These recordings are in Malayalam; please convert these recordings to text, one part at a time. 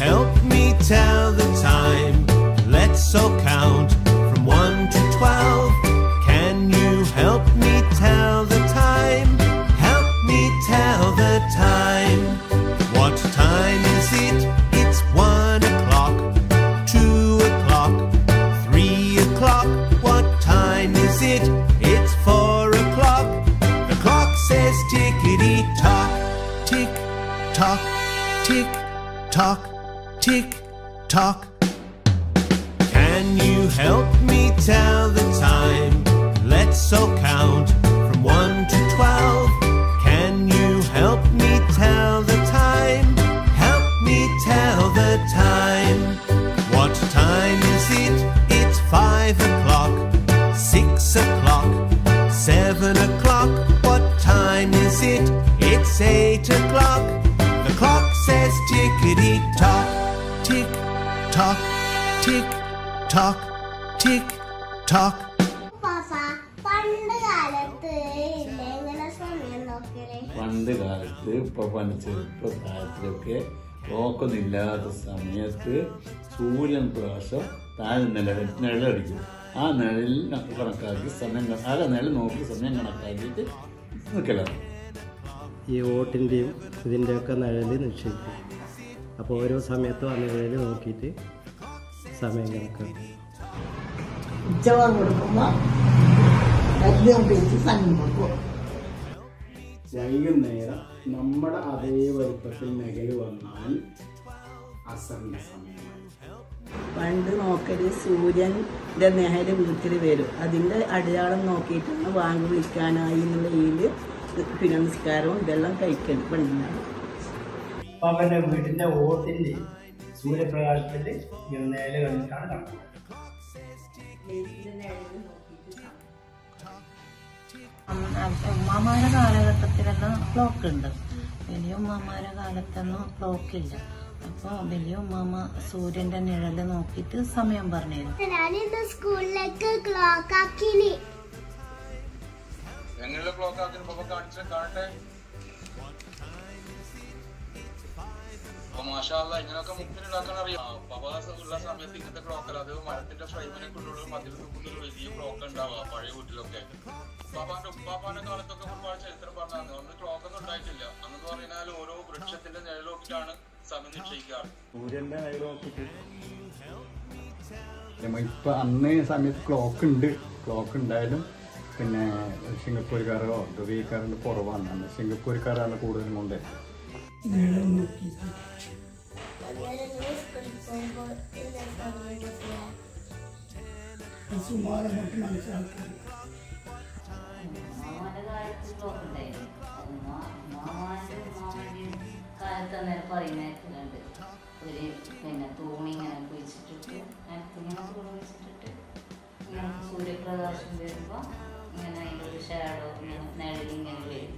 help me tell the time? Let's all count from 1 to 12. Can you help me tell the time? Help me tell the time. What time is it? It's 1 o'clock, 2 o'clock, 3 o'clock. What time is it? It's 4 o'clock. The clock says tickety tock, tick tock, tick tock, tick tock. Can you help me tell the time? Let's all count from 1 to 12. Can you help me tell the time? Help me tell the time. What time is it? It's 5 o'clock, 6 o'clock, 7 o'clock. What time is it? It's 8 o'clock. The clock says tickety tock, tick tock, tick tock, tick tock. പണ്ട് കാലത്ത് ഇപ്പോൾ പണ്ട് ചെറുപ്പകാലത്തിലൊക്കെ ക്ലോക്കൊന്നുമില്ലാത്ത സമയത്ത് സൂര്യൻ പ്രകാശം താഴെ നിഴലടിക്കും. ആ നിഴലിൽ കണക്കാക്കി സമയം നിഴൽ നോക്കി സമയം കണക്കാക്കിയിട്ട് നിൽക്കലാണ്. ഈ ഓട്ടിൻ്റെയും ഇതിൻ്റെയൊക്കെ നിഴൽ നിക്ഷേപിക്കും. അപ്പോൾ ഓരോ സമയത്തും ആ നിഴൽ നോക്കിയിട്ട് സമയം കണക്കാക്കും. ഉച്ചവർ കൊടുക്കുമ്പോൾ എല്ലാം ഉപയോഗിച്ച് സമയം കൊടുക്കും. വൈകുന്നേരം നമ്മുടെ അതേ വലുപ്പത്തിൽ മെഗൽ വന്നാൽ അസറിൻ്റെ സമയമാണ്. പണ്ട് നോക്കല് സൂര്യൻ്റെ നേരെ വീട്ടിൽ വരും. അതിൻ്റെ അടയാളം നോക്കിയിട്ടാണ് വാങ്ങി വിളിക്കാനായി എന്നുള്ള ഇതിൽ പിന്നെ നിസ്കാരവും ഇതെല്ലാം കഴിക്കണം പെണ്ണാണ്. അവൻ്റെ വീടിൻ്റെ ഓട്ടിൻ്റെ സൂര്യപ്രകാശത്തിൽ നേരെ കണ്ടിട്ടാണ് കണക്ക്. ഉമ്മമാരുടെ കാലഘട്ടത്തിലെല്ലാം ക്ലോക്ക് ഉണ്ട്. വലിയ ഉമ്മമാരുടെ കാലത്തൊന്നും ക്ലോക്കില്ല. അപ്പോൾ വലിയ ഉമ്മാമ സൂര്യന്റെ നിഴല് നോക്കിയിട്ട് സമയം പറഞ്ഞു. ഞാനിന്ന് സ്കൂളിലേക്ക് ക്ലോക്ക് ആക്കിനി. എങ്ങനെയുള്ള ക്ലോക്ക് ആക്കി കാണട്ടെ. മാഷാഅല്ലാഹ് ഇങ്ങനെയൊക്കെ മുക്കിനുണ്ടാക്കാൻ അറിയാം. ഉള്ള സമയത്ത് ഇങ്ങനത്തെ ക്ലോക്കല്ല, അത് മരത്തിന്റെ ഫ്രെയിമിനെ കൊണ്ടുള്ള മതിൽ തൂക്കുന്നൊരു വലിയ ക്ലോക്ക് ഉണ്ടാവുക പഴയ വീട്ടിലൊക്കെ. ഉപ്പാപ്പാന്റെ കാലത്തൊക്കെ ഒരുപാട് ചരിത്രം പറഞ്ഞാൽ അന്ന് ക്ലോക്ക് ഒന്നും ഉണ്ടായിട്ടില്ല. അന്ന് പറഞ്ഞാൽ ഓരോ വൃക്ഷത്തിന്റെ നിഴൽ നോക്കിയിട്ടാണ് സമയം നിശ്ചയിക്കാറ്. സൂര്യന്റെ നിഴൽ നോക്കിയിട്ട് ഇപ്പൊ അന്ന് സമയത്ത് ക്ലോക്ക് ഉണ്ടായാലും പിന്നെ സിംഗപ്പൂർക്കാരോ ദുബൈക്കാരുടെ കുറവാണ്. അന്ന് സിംഗപ്പൂർക്കാരാണ് കൂടുതലും കൊണ്ട്. കാലത്തന്നേരം പറയുന്നേക്കുന്നുണ്ട്. ഒരു പിന്നെ തൂണി ഇങ്ങനെ കുഴിച്ചിട്ടിട്ട് ഇങ്ങനെ തൂണി കുഴിച്ചിട്ടിട്ട് ഇങ്ങനെ സൂര്യപ്രകാശം വരുമ്പോൾ ഇങ്ങനെ അതിൻ്റെ ഒരു ഷാഡോ ഇങ്ങനെ നിഴലിങ്ങനെ വരും.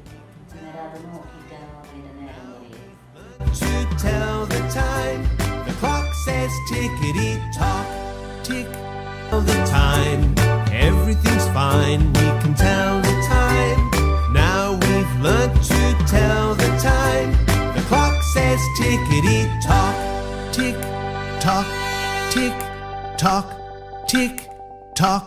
അന്നേരം അത് നോക്കിയിട്ടാണ് അതിൻ്റെ നേരം പറയുക. To tell the time, the clock says tickety tock, tick. Tell the time, everything's fine. We can tell the time. Now we've learnt to tell the time. The clock says tickety tock, tick tock, tick tock, tick tock.